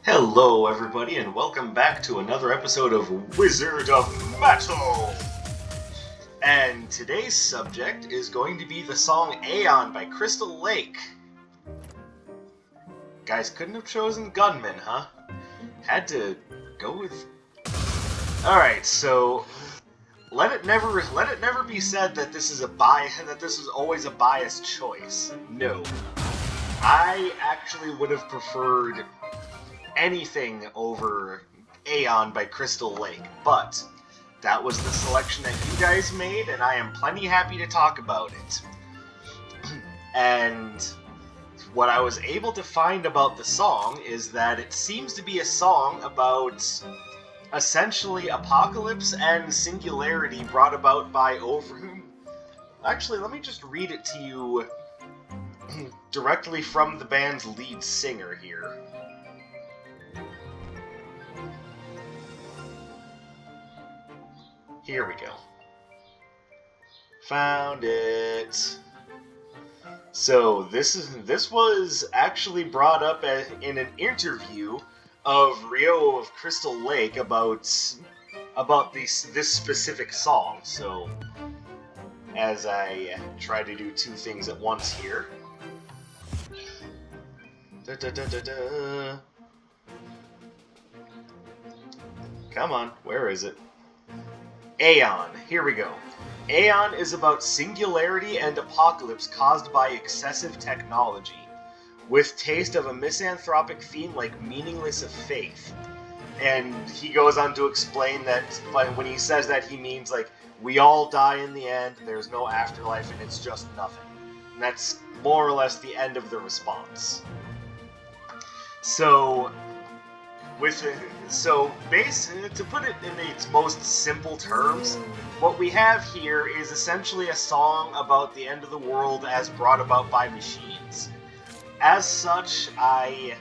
Hello, everybody, and welcome back to another episode of Wizard of Metal! And today's subject is going to be the song Aeon by Crystal Lake. Guys, couldn't have chosen Gunman, huh? Had to go with... Alright, so... Let it never be said that this is always a biased choice. No. I actually would have preferred anything over Aeon by Crystal Lake, but that was the selection that you guys made, and I am plenty happy to talk about it. And what I was able to find about the song is that it seems to be a song about essentially apocalypse and singularity brought about by Actually, let me just read it to you directly from the band's lead singer here. Here we go. Found it. So this was actually brought up in an interview of Rio of Crystal Lake about this specific song. So as I try to do two things at once here. Come on, where is it? Aeon. Here we go. Aeon is about singularity and apocalypse caused by excessive technology, with taste of a misanthropic theme like meaningless of faith. And he goes on to explain that when he says that, he means like, we all die in the end, there's no afterlife, and it's just nothing. And that's more or less the end of the response. So, to put it in its most simple terms, what we have here is essentially a song about the end of the world as brought about by machines. As such, I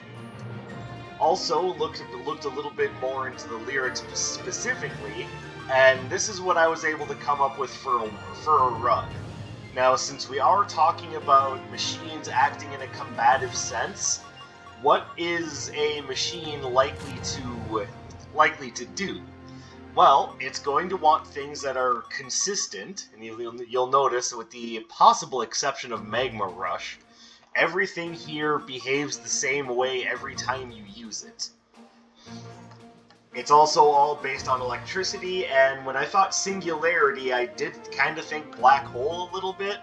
also looked a little bit more into the lyrics specifically, and this is what I was able to come up with for a run. Now, since we are talking about machines acting in a combative sense, what is a machine likely to do? Well, it's going to want things that are consistent, and you'll notice, with the possible exception of Magma Rush, everything here behaves the same way every time you use it. It's also all based on electricity, and when I thought singularity, I did kind of think black hole a little bit.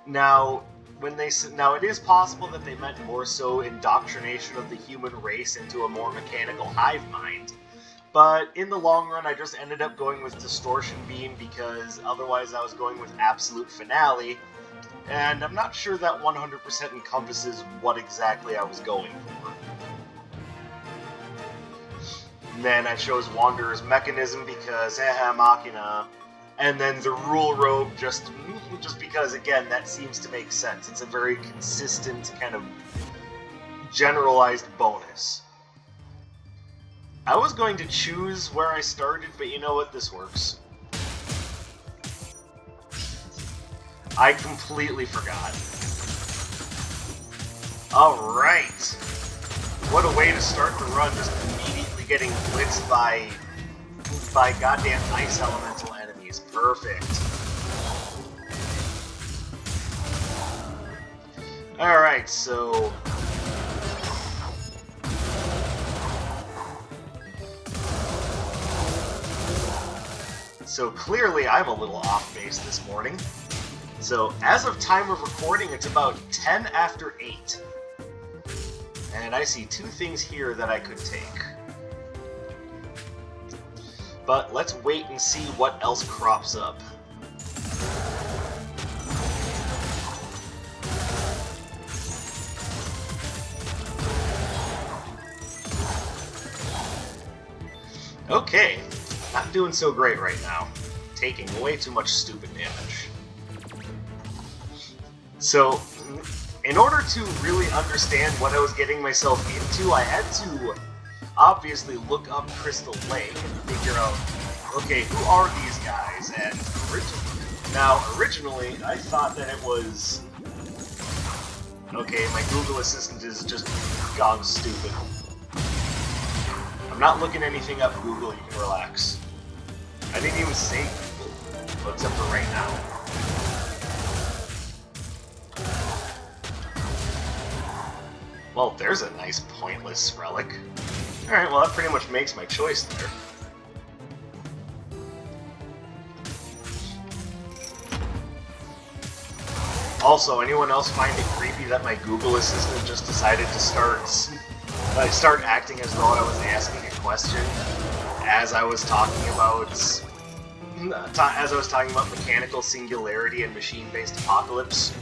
Now, it is possible that they meant more so indoctrination of the human race into a more mechanical hive mind, but in the long run I just ended up going with distortion beam because otherwise I was going with absolute finale, and I'm not sure that 100% encompasses what exactly I was going for. And then I chose Wanderer's Mechanism because Machina. And then the Rule Robe just because, again, that seems to make sense. It's a very consistent, kind of generalized bonus. I was going to choose where I started, but you know what? This works. I completely forgot. Alright. What a way to start the run, just immediately getting blitzed by goddamn ice elemental enemies. Perfect. Alright, so... So clearly I'm a little off base this morning. So as of time of recording, it's about 10 after 8. And I see two things here that I could take. But let's wait and see what else crops up. Okay, not doing so great right now. Taking way too much stupid damage. So, in order to really understand what I was getting myself into, I had to obviously look up Crystal Lake and figure out, okay, who are these guys? And originally, I thought that it was... Okay, my Google Assistant is just gone stupid. I'm not looking anything up, Google. You can relax. I didn't even say Google, except for right now. Well, there's a nice pointless relic. Alright, well that pretty much makes my choice there. Also, anyone else find it creepy that my Google Assistant just decided to start acting as though I was asking a question as I was talking about mechanical singularity and machine-based apocalypse?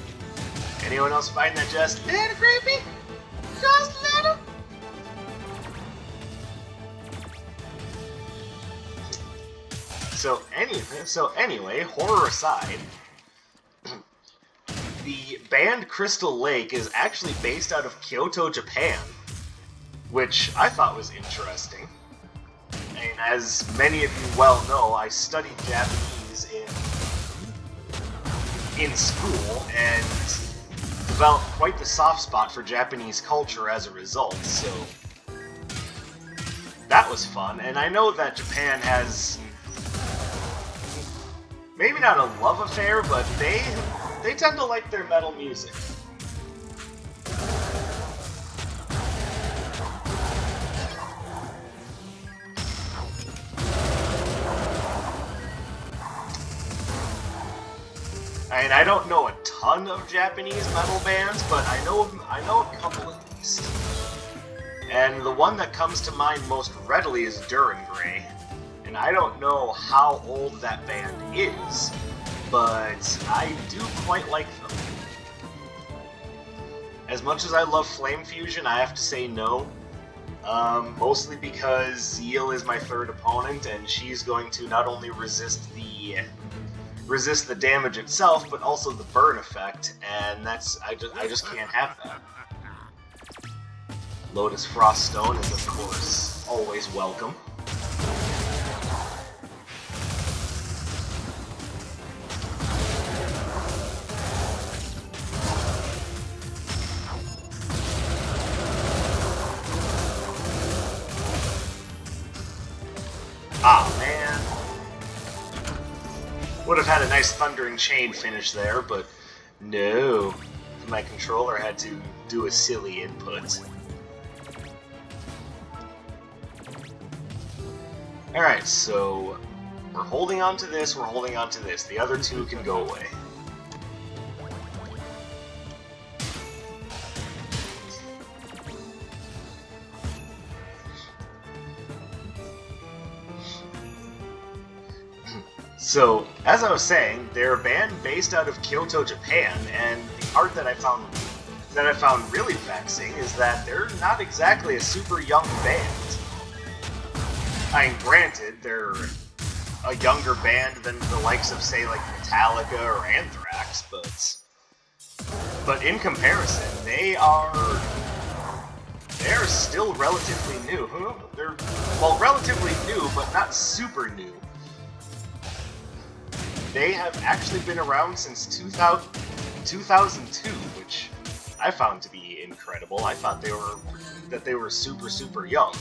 Anyone else find that just a little creepy? Just a little? So anyway, horror aside, the band Crystal Lake is actually based out of Kyoto, Japan, which I thought was interesting. And as many of you well know, I studied Japanese in school and developed quite the soft spot for Japanese culture as a result, so that was fun. And I know that Japan has maybe not a love affair, but they tend to like their metal music. And I don't know a ton of Japanese metal bands, but I know a couple at least. And the one that comes to mind most readily is Durangray. And I don't know how old that band is, but I do quite like them. As much as I love Flame Fusion, I have to say no. Mostly because Zeal is my third opponent, and she's going to not only resist the damage itself, but also the burn effect, and I just can't have that. Lotus Froststone is, of course, always welcome. Ah, man. Would have had a nice Thundering Chain finish there, but no. My controller had to do a silly input. Alright, so we're holding on to this, we're holding on to this. The other two can go away. So, as I was saying, they're a band based out of Kyoto, Japan, and the part that I found really vexing is that they're not exactly a super young band. I mean, granted, they're a younger band than the likes of, say, like Metallica or Anthrax, but in comparison, they're still relatively new. They're, well, relatively new, but not super new. They have actually been around since 2002, which I found to be incredible. I thought they were super, super young.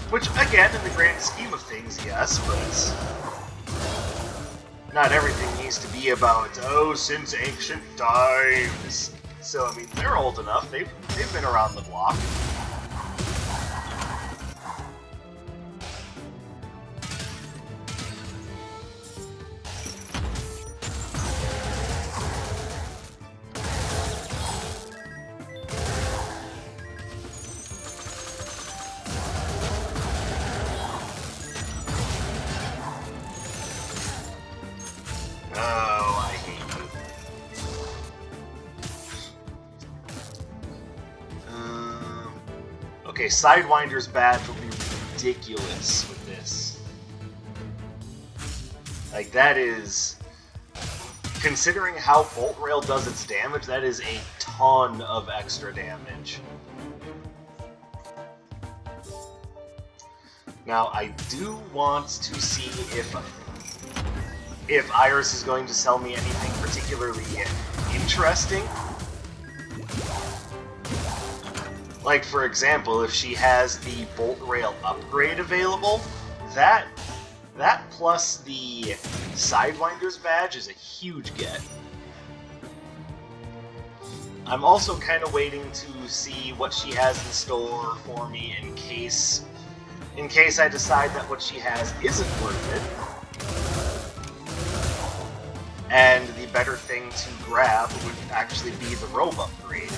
Which, again, in the grand scheme of things, yes, but not everything needs to be about, oh, since ancient times. So, I mean, they're old enough. They've been around the block. Okay, Sidewinder's badge will be ridiculous with this. Like, that is... Considering how Bolt Rail does its damage, that is a ton of extra damage. Now, I do want to see if Iris is going to sell me anything particularly interesting. Like, for example, if she has the Bolt Rail upgrade available, that plus the Sidewinder's badge is a huge get. I'm also kind of waiting to see what she has in store for me in case I decide that what she has isn't worth it. And the better thing to grab would actually be the robe upgrade.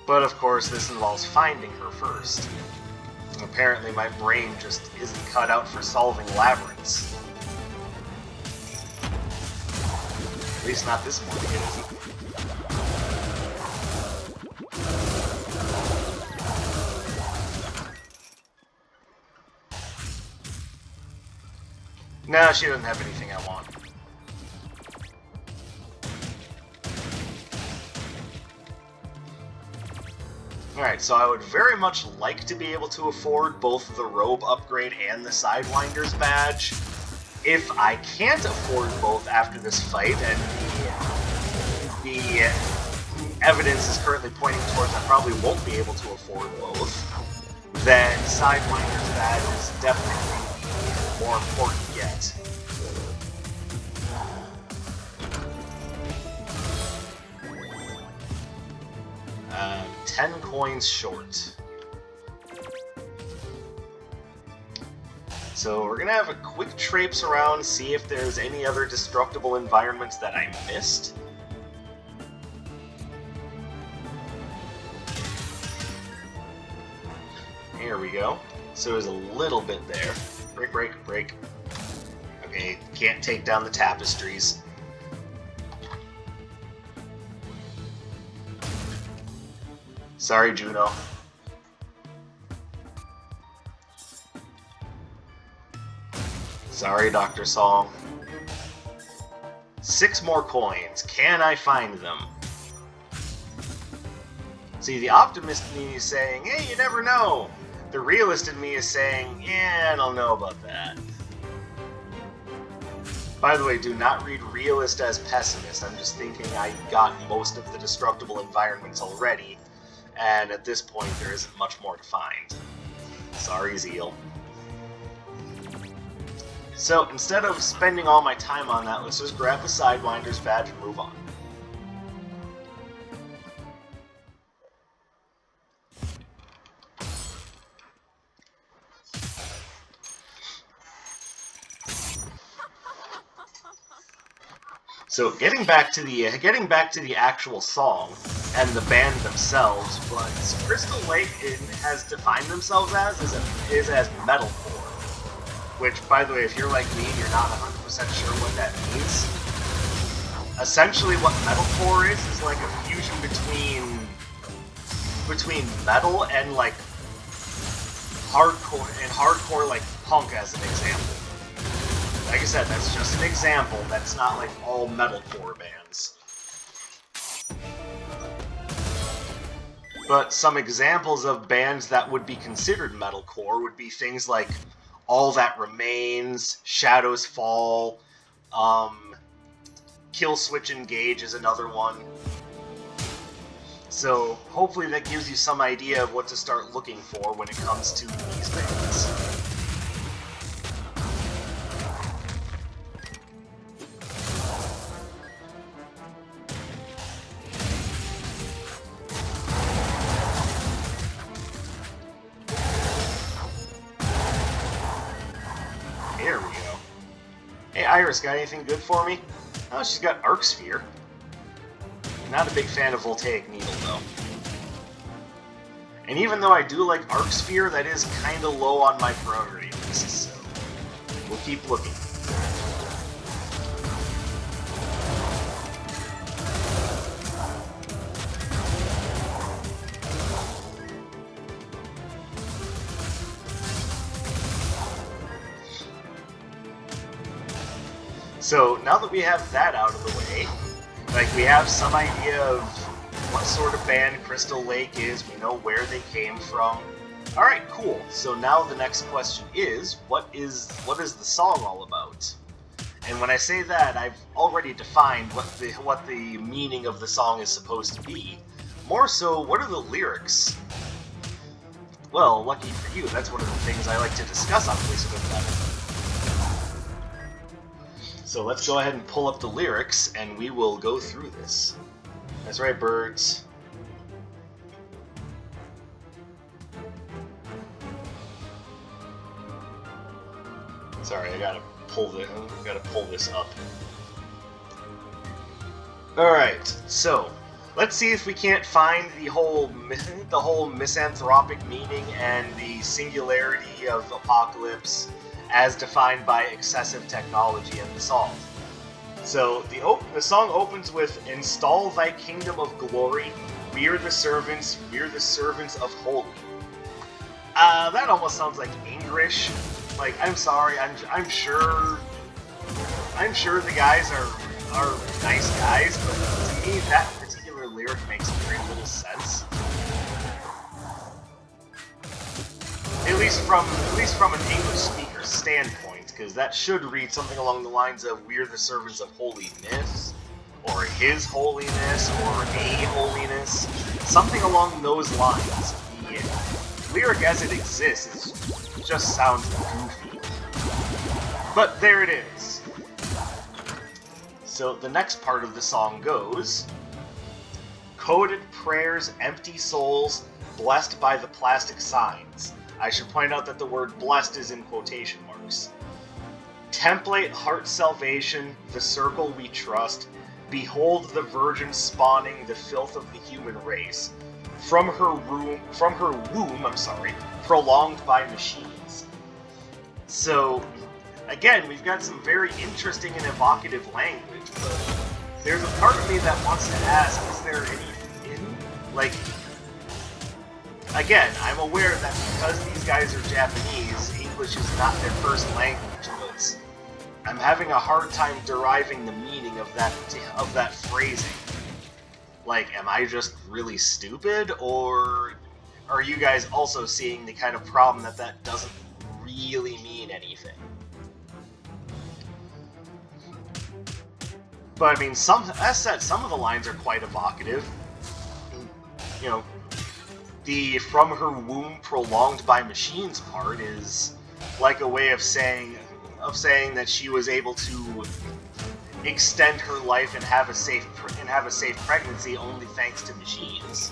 But of course, this involves finding her first. And apparently my brain just isn't cut out for solving labyrinths. At least not this morning, it isn't. No, she doesn't have anything I want. Alright, so I would very much like to be able to afford both the robe upgrade and the Sidewinder's badge. If I can't afford both after this fight, and the evidence is currently pointing towards I probably won't be able to afford both, then Sidewinder's badge is definitely the more important get. 10 coins short. So we're gonna have a quick traipse around, see if there's any other destructible environments that I missed. Here we go. So there's a little bit there. Break, break, break. Okay, can't take down the tapestries. Sorry, Juno. Sorry, Dr. Song. 6 more coins. Can I find them? See, the optimist in me is saying, hey, you never know. The realist in me is saying, yeah, I don't know about that. By the way, do not read realist as pessimist. I'm just thinking I got most of the destructible environments already, and at this point there isn't much more to find. Sorry, Zeal. So, instead of spending all my time on that, let's just grab the Sidewinder's badge and move on. So, getting back to the actual song and the band themselves, what Crystal Lake has defined themselves as is as metalcore. Which, by the way, if you're like me and you're not 100% sure what that means, essentially what metalcore is like a fusion between metal and like hardcore like punk as an example. Like I said, that's just an example. That's not like all metalcore bands. But some examples of bands that would be considered metalcore would be things like All That Remains, Shadows Fall, Kill Switch Engage is another one. So hopefully that gives you some idea of what to start looking for when it comes to these bands. There we go. Hey, Iris, got anything good for me? Oh, she's got Arc Sphere. Not a big fan of Voltaic Needle, though. And even though I do like Arc Sphere, that is kind of low on my priority list, so we'll keep looking. So, now that we have that out of the way, like, we have some idea of what sort of band Crystal Lake is, we know where they came from. Alright, cool. So now the next question is, what is the song all about? And when I say that, I've already defined what the meaning of the song is supposed to be. More so, what are the lyrics? Well, lucky for you, that's one of the things I like to discuss on Place of Level. So let's go ahead and pull up the lyrics, and we will go through this. That's right, birds. Sorry, I gotta pull this up. Alright, so let's see if we can't find the whole misanthropic meaning and the singularity of apocalypse as defined by excessive technology in the song. So the song opens with "Install thy kingdom of glory, we're the servants of holy." That almost sounds like English. Like, I'm sorry, I'm sure the guys are nice guys, but to me that particular lyric makes very little sense. At least from an English speaker's standpoint, because that should read something along the lines of "We're the servants of holiness," or "His holiness," or "A holiness," something along those lines. The lyric as it exists just sounds goofy. But there it is. So the next part of the song goes: "Coded prayers, empty souls, blessed by the plastic signs." I should point out that the word "blessed" is in quotation marks. "Template heart salvation, the circle we trust. Behold the virgin spawning the filth of the human race. From her womb, prolonged by machines." So, again, we've got some very interesting and evocative language, but there's a part of me that wants to ask, is there again, I'm aware that because these guys are Japanese, English is not their first language, but I'm having a hard time deriving the meaning of that phrasing. Like, am I just really stupid, or are you guys also seeing the kind of problem that doesn't really mean anything? But I mean, as said, some of the lines are quite evocative. You know, the "from her womb prolonged by machines" part is like a way of saying that she was able to extend her life and have a safe pregnancy only thanks to machines.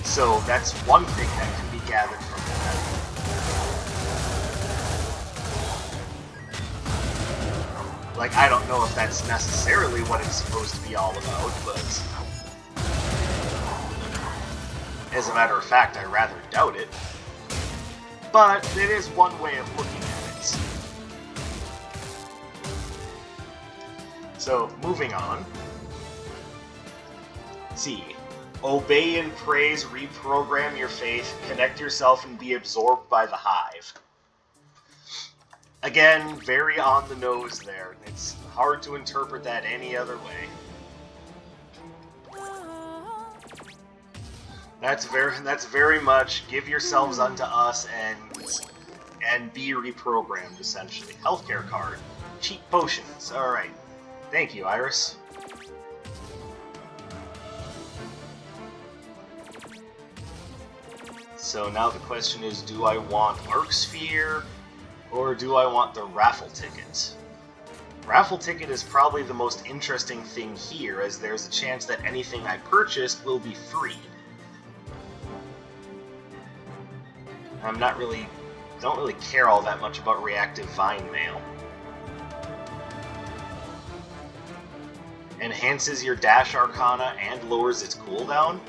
So that's one thing that can be gathered from that. Like, I don't know if that's necessarily what it's supposed to be all about, but as a matter of fact, I rather doubt it. But it is one way of looking at it. So, moving on. C. Obey and praise, reprogram your faith, connect yourself and be absorbed by the hive. Again, very on the nose there. It's hard to interpret that any other way. That's very much give yourselves unto us and be reprogrammed, essentially. Healthcare card. Cheap potions. Alright. Thank you, Iris. So now the question is, do I want Arc Sphere, or do I want the raffle ticket? Raffle ticket is probably the most interesting thing here, as there's a chance that anything I purchased will be free. Don't really care all that much about reactive vine mail. Enhances your dash arcana and lowers its cooldown.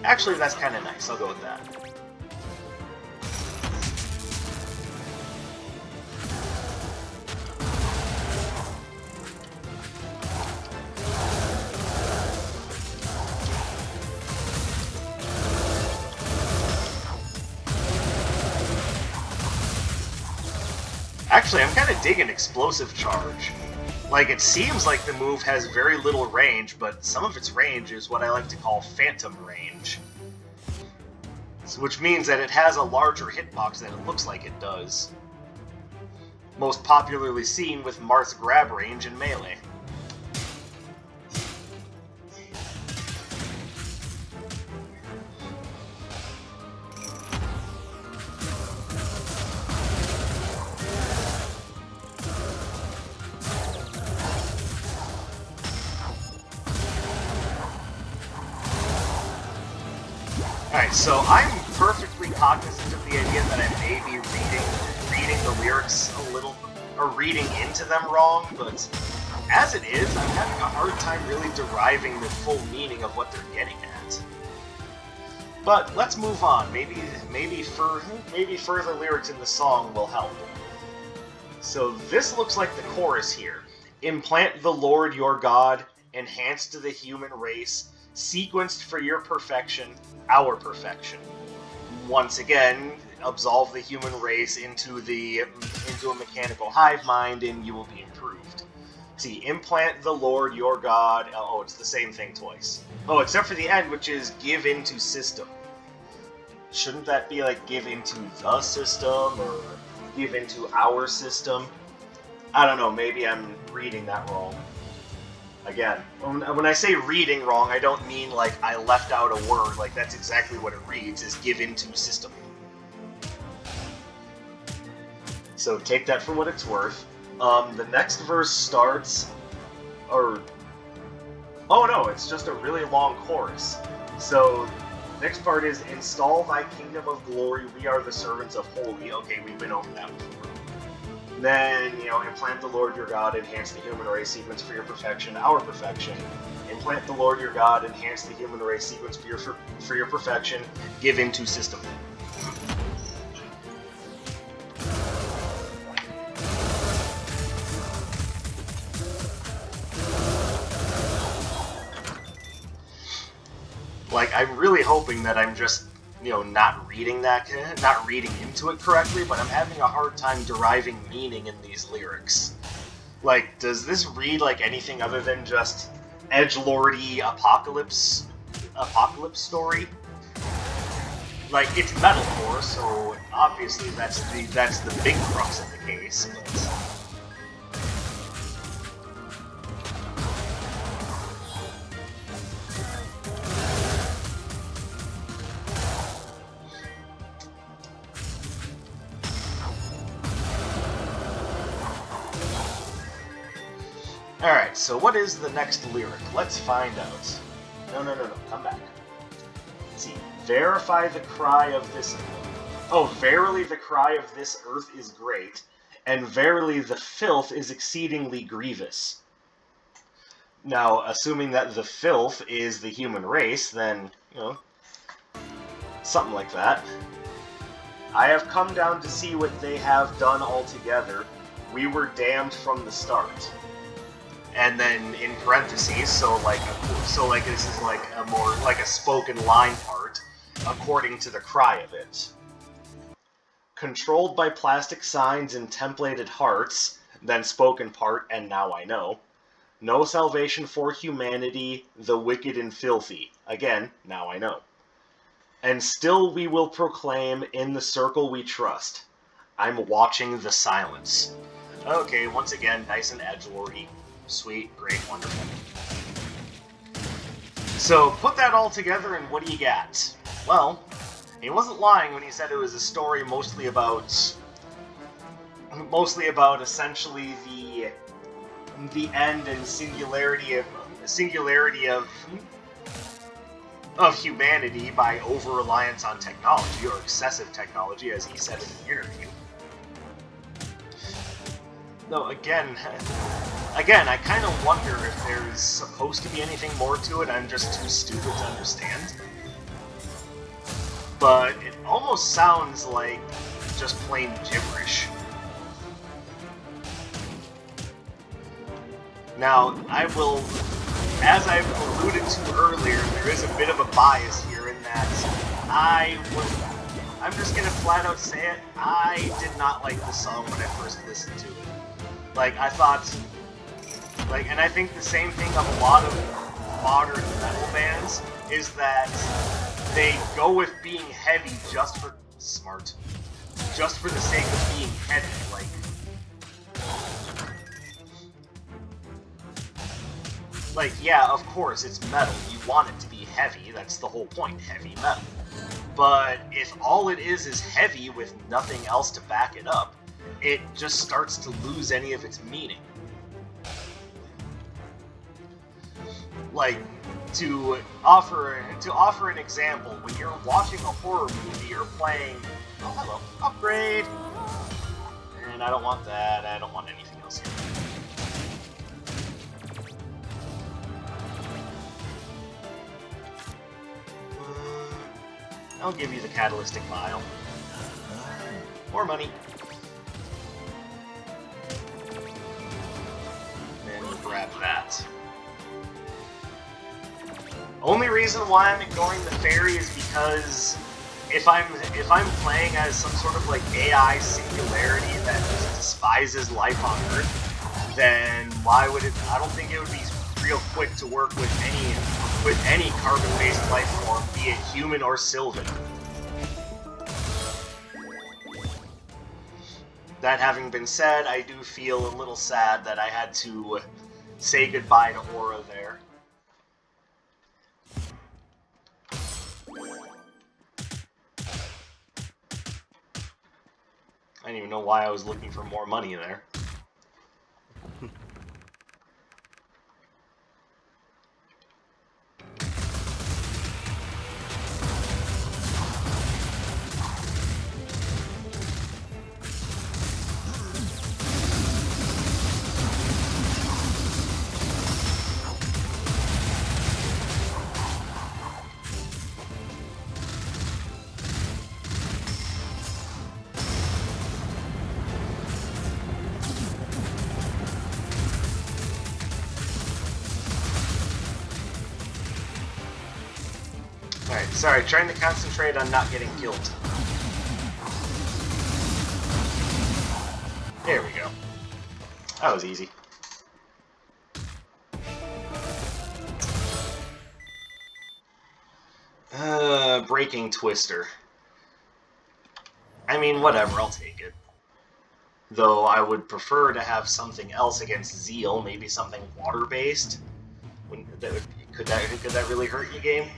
Actually, that's kind of nice. I'll go with that. Actually, I'm kind of digging Explosive Charge. Like, it seems like the move has very little range, but some of its range is what I like to call phantom range. Which means that it has a larger hitbox than it looks like it does. most popularly seen with Marth's grab range and melee. Alright, so I'm perfectly cognizant of the idea that I may be reading the lyrics a little, or reading into them wrong, but as it is, I'm having a hard time really deriving the full meaning of what they're getting at. But let's move on. Maybe further lyrics in the song will help. So this looks like the chorus here. Implant the Lord your God, enhanced to the human race, sequenced for your perfection, our perfection. Once again, absolve the human race into a mechanical hive mind, and you will be improved. See, implant the Lord your God. Oh, it's the same thing twice. Oh, except for the end, which is give into system. Shouldn't that be like give into the system or give into our system? I don't know. Maybe I'm reading that wrong. Again, when I say reading wrong, I don't mean like I left out a word. Like, that's exactly what it reads, is give into system. So take that for what it's worth. The next verse starts, oh no, it's just a really long chorus. So, next part is, install thy kingdom of glory, we are the servants of holy. Okay, we've been over that before. Then, implant the Lord your God, enhance the human race, sequence for your perfection, our perfection. Implant the Lord your God, enhance the human race, sequence for your perfection, give into system. Like, I'm really hoping that I'm just, not reading into it correctly, but I'm having a hard time deriving meaning in these lyrics. Like, does this read like anything other than just edgelordy apocalypse story? Like, it's metalcore, so obviously that's the big crux of the case, but... Alright, so what is the next lyric? Let's find out. No, come back. Let's see. Verify the cry of this... Oh, verily the cry of this earth is great, and verily the filth is exceedingly grievous. Now, assuming that the filth is the human race, then, something like that. I have come down to see what they have done altogether. We were damned from the start. And then in parentheses, so this is like a more like a spoken line part, according to the cry of it. Controlled by plastic signs and templated hearts, then spoken part, and now I know. No salvation for humanity, the wicked and filthy. Again, now I know. And still we will proclaim, in the circle we trust. I'm watching the silence. Okay, once again, nice and edgelordy. Sweet, great, wonderful. So, put that all together and what do you got? Well, he wasn't lying when he said it was a story mostly about essentially the end and singularity of humanity by over-reliance on technology, or excessive technology, as he said in the interview. No, again, I kind of wonder if there's supposed to be anything more to it. I'm just too stupid to understand. But it almost sounds like just plain gibberish. Now, as I've alluded to earlier, there is a bit of a bias here in that I'm just gonna flat out say it, I did not like the song when I first listened to it. Like, I thought, and I think the same thing of a lot of modern metal bands, is that they go with being heavy just for the sake of being heavy. Like, yeah, of course, it's metal. You want it to be heavy. That's the whole point, heavy metal. But if all it is heavy with nothing else to back it up, it just starts to lose any of its meaning. Like, to offer an example, when you're watching a horror movie or playing... Oh, hello. Upgrade! And I don't want that. I don't want anything else here. I'll give you the catalytic vial. More money. And grab that. Only reason why I'm ignoring the fairy is because if I'm playing as some sort of like AI singularity that just despises life on Earth, then why would it? I don't think it would be real quick to work with any carbon-based life form, be it human or sylvan. That having been said, I do feel a little sad that I had to say goodbye to Aura there. I didn't even know why I was looking for more money there. Alright, sorry, trying to concentrate on not getting killed. There we go. That was easy. Breaking Twister. I mean, whatever, I'll take it. Though I would prefer to have something else against Zeal, maybe something water-based. Could that really hurt you, game?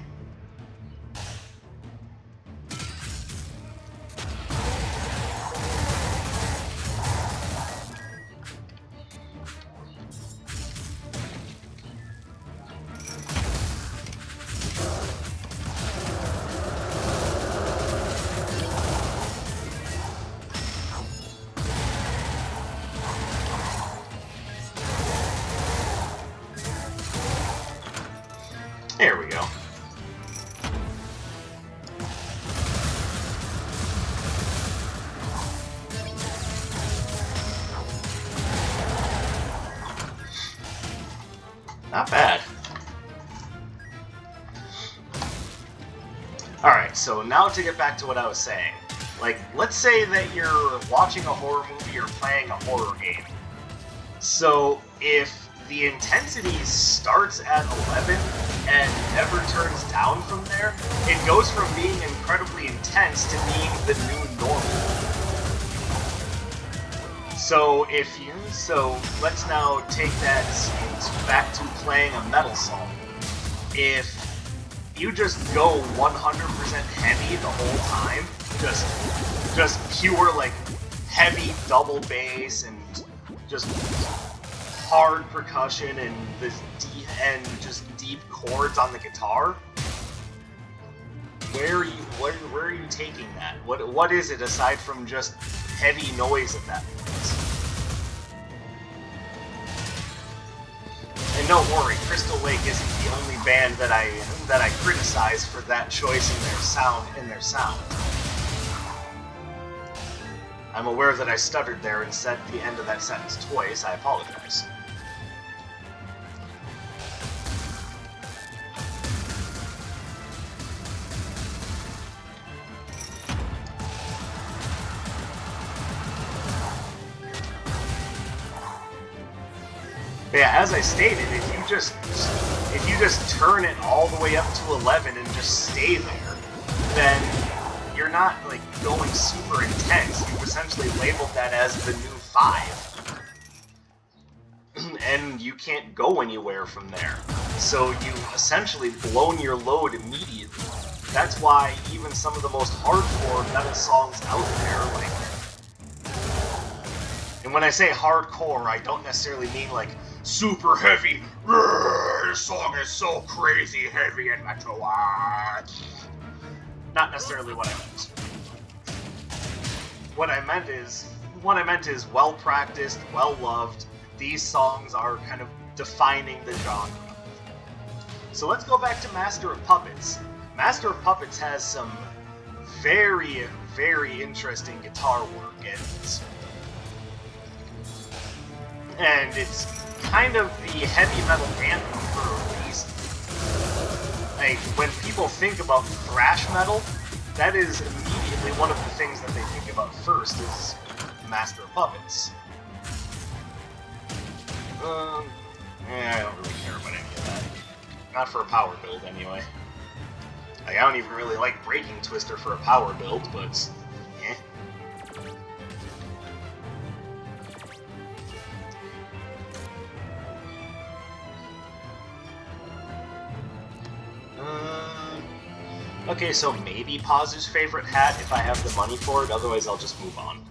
There we go. Not bad. Alright, so now to get back to what I was saying. Like, let's say that you're watching a horror movie or playing a horror game. So, if the intensity starts at 11 and never turns down from there, it goes from being incredibly intense to being the new normal. So let's now take that back to playing a metal song. If you just go 100% heavy the whole time, just pure like heavy double bass and just hard percussion and just deep chords on the guitar. Where are you taking that? What is it aside from just heavy noise at that point? And don't worry, Crystal Lake isn't the only band that I criticize for that choice in their sound. I'm aware that I stuttered there and said the end of that sentence twice. I apologize. Yeah, as I stated, if you just turn it all the way up to 11 and just stay there, then you're not like going super intense. You've essentially labeled that as the new 5. and you can't go anywhere from there. So you essentially blown your load immediately. That's why even some of the most hardcore metal songs out there, like... And when I say hardcore, I don't necessarily mean like super heavy, this song is so crazy heavy and metal. Not necessarily what I meant. What I meant is well practiced, well loved. These songs are kind of defining the genre. So let's go back to Master of Puppets. Master of Puppets has some very, very interesting guitar work in it. And it's kind of the heavy metal anthem for a reason. Like, when people think about thrash metal, that is immediately one of the things that they think about first is Master of Puppets. I don't really care about any of that. Not for a power build, anyway. Like, I don't even really like Breaking Twister for a power build, but... eh. Okay, so maybe Pazu's favorite hat if I have the money for it, otherwise I'll just move on.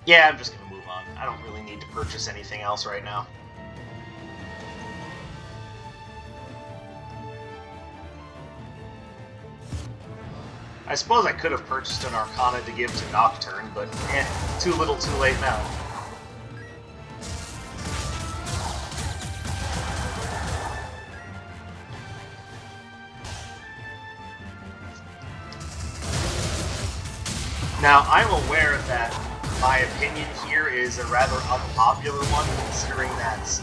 Yeah, I'm just gonna move on. I don't really need to purchase anything else right now. I suppose I could have purchased an Arcana to give to Nocturne, but too little too late now. Now, I'm aware that my opinion here is a rather unpopular one, considering that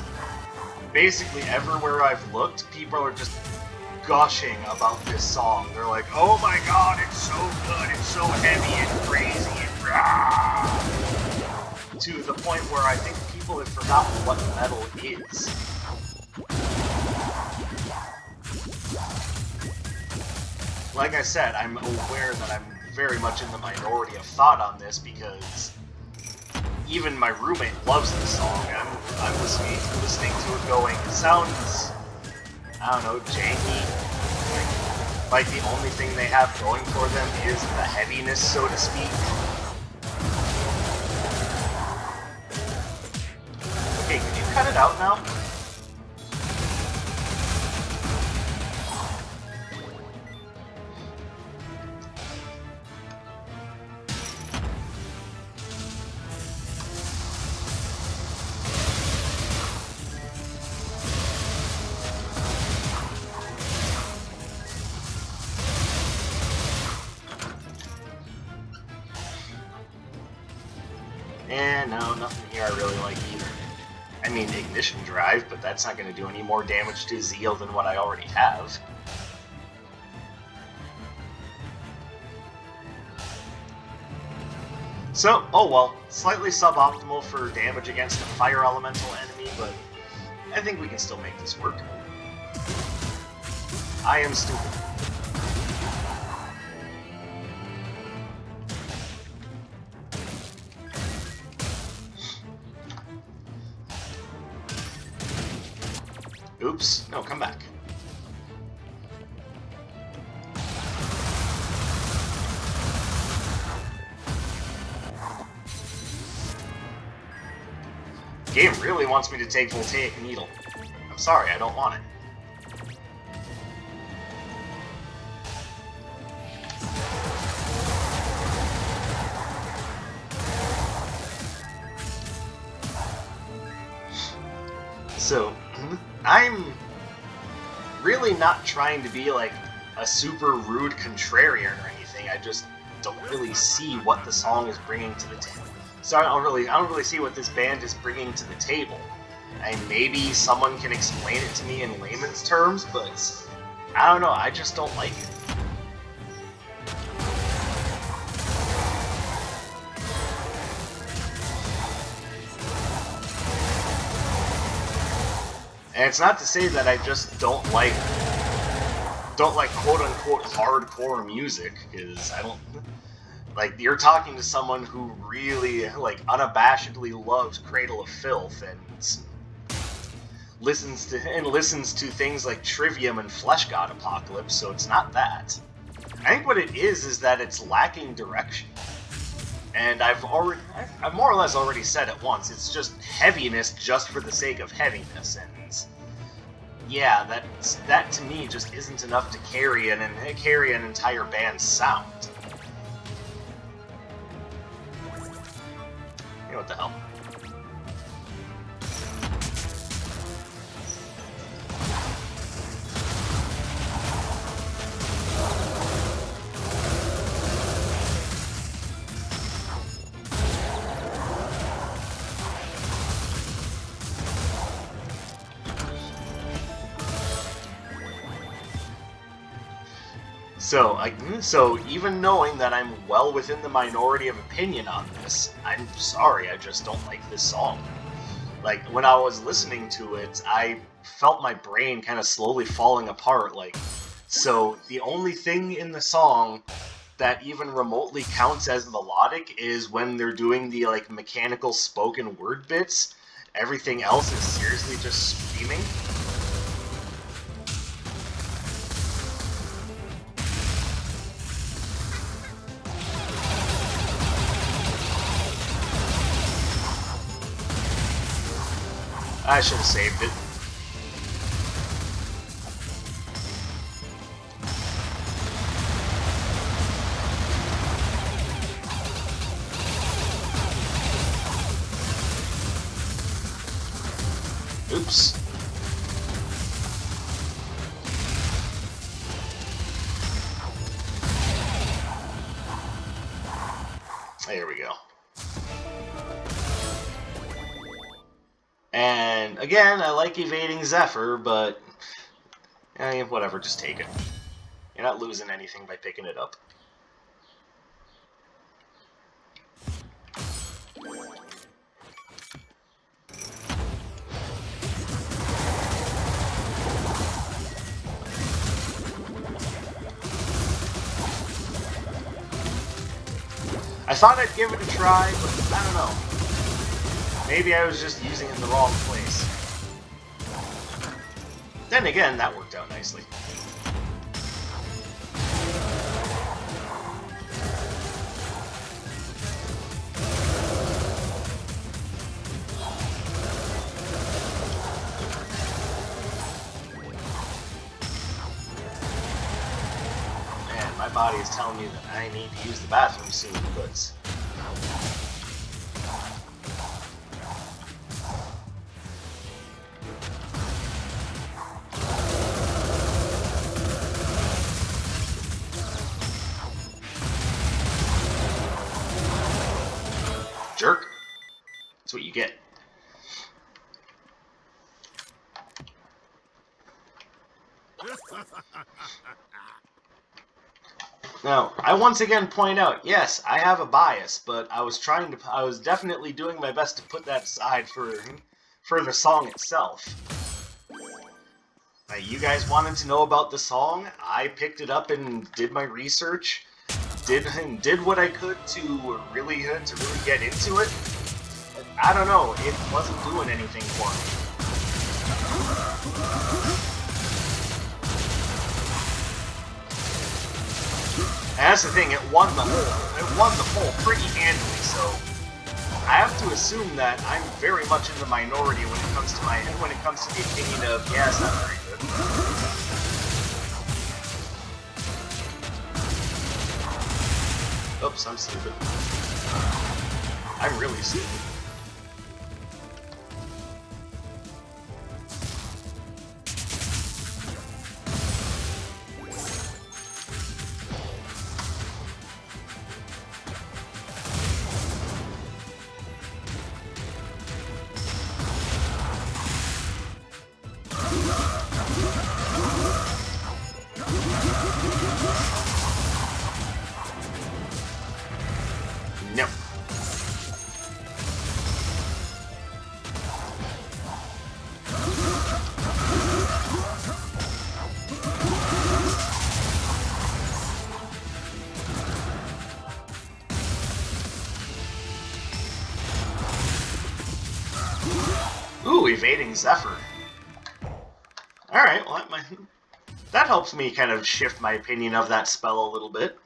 basically everywhere I've looked, people are just gushing about this song. They're like, oh my god, it's so good, it's so heavy and crazy and rah! To the point where I think people have forgotten what metal is. Like I said, I'm aware that I'm very much in the minority of thought on this because even my roommate loves this song. I'm listening to it going, it sounds, I don't know, janky. Like the only thing they have going for them is the heaviness, so to speak. Okay, can you cut it out now? No, nothing here I really like either. I mean, Ignition Drive, but that's not going to do any more damage to Zeal than what I already have. So, oh well, slightly suboptimal for damage against a fire elemental enemy, but I think we can still make this work. I am stupid. Oops. No, come back. The game really wants me to take Voltaic Needle. I'm sorry, I don't want it. So, I'm really not trying to be like a super rude contrarian or anything. I just don't really see what the song is bringing to the table. So I don't really see what this band is bringing to the table. And maybe someone can explain it to me in layman's terms, but I don't know. I just don't like it. And it's not to say that I just don't like quote-unquote hardcore music, because I don't... Like, you're talking to someone who really, like, unabashedly loves Cradle of Filth and listens to things like Trivium and Flesh God Apocalypse, so it's not that. I think what it is that it's lacking direction. And I've more or less already said it once, it's just heaviness just for the sake of heaviness, and yeah, that to me just isn't enough to carry an entire band's sound. You know what the hell? So even knowing that I'm well within the minority of opinion on this, I'm sorry, I just don't like this song. Like, when I was listening to it, I felt my brain kind of slowly falling apart, like, so the only thing in the song that even remotely counts as melodic is when they're doing the, like, mechanical spoken word bits. Everything else is seriously just screaming. I should have saved it. Oops. There we go. And again, I like evading Zephyr, but whatever, just take it. You're not losing anything by picking it up. I thought I'd give it a try, but I don't know. Maybe I was just using it in the wrong place. Then again, that worked out nicely. Man, my body is telling me that I need to use the bathroom soon, but... Jerk. That's what you get. Now, I once again point out, yes, I have a bias, but I was definitely doing my best to put that aside for the song itself. You guys wanted to know about the song, I picked it up and did my research, did what I could to really get into it. I don't know, it wasn't doing anything for me. And that's the thing, it won the poll pretty handily, so I have to assume that I'm very much in the minority when it comes to the opinion of, yeah, it's not very good. Oops, I'm stupid. I'm really stupid. No. evading Zephyr. Alright, well, that helps me kind of shift my opinion of that spell a little bit.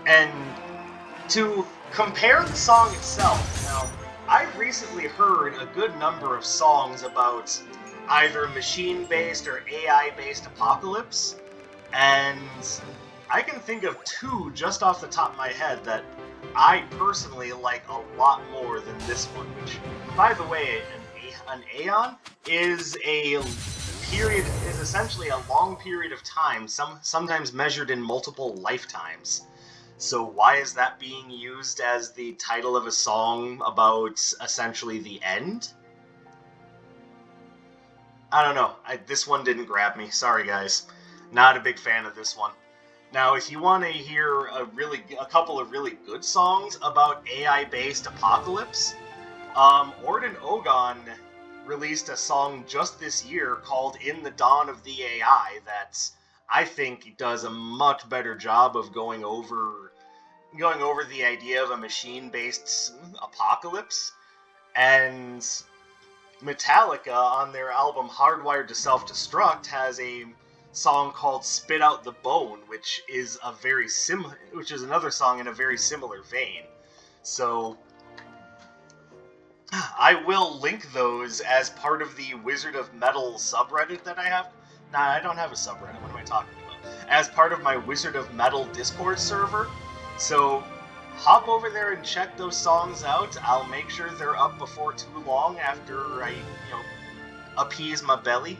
And to compare the song itself, now, I've recently heard a good number of songs about either machine-based or AI-based apocalypse, and I can think of two just off the top of my head that I personally like a lot more than this one, which, by the way, an Aeon is essentially a long period of time, sometimes measured in multiple lifetimes. So why is that being used as the title of a song about essentially the end? I don't know. This one didn't grab me. Sorry, guys. Not a big fan of this one. Now, if you want to hear a couple of really good songs about AI-based apocalypse, Odan released a song just this year called "In the Dawn of the AI" that I think does a much better job of going over the idea of a machine-based apocalypse. And Metallica, on their album Hardwired to Self-Destruct, has a song called "Spit Out the Bone," which is another song in a very similar vein. So I will link those as part of the Wizard of Metal subreddit that I have. Nah, I don't have a subreddit. What am I talking about? As part of my Wizard of Metal Discord server. So hop over there and check those songs out. I'll make sure they're up before too long after I, appease my belly.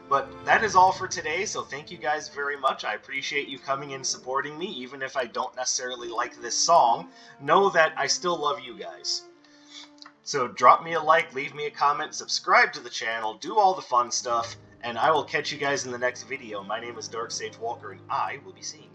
But that is all for today, so thank you guys very much. I appreciate you coming and supporting me, even if I don't necessarily like this song. Know that I still love you guys. So drop me a like, leave me a comment, subscribe to the channel, do all the fun stuff, and I will catch you guys in the next video. My name is Dark Sage Walker, and I will be seeing you.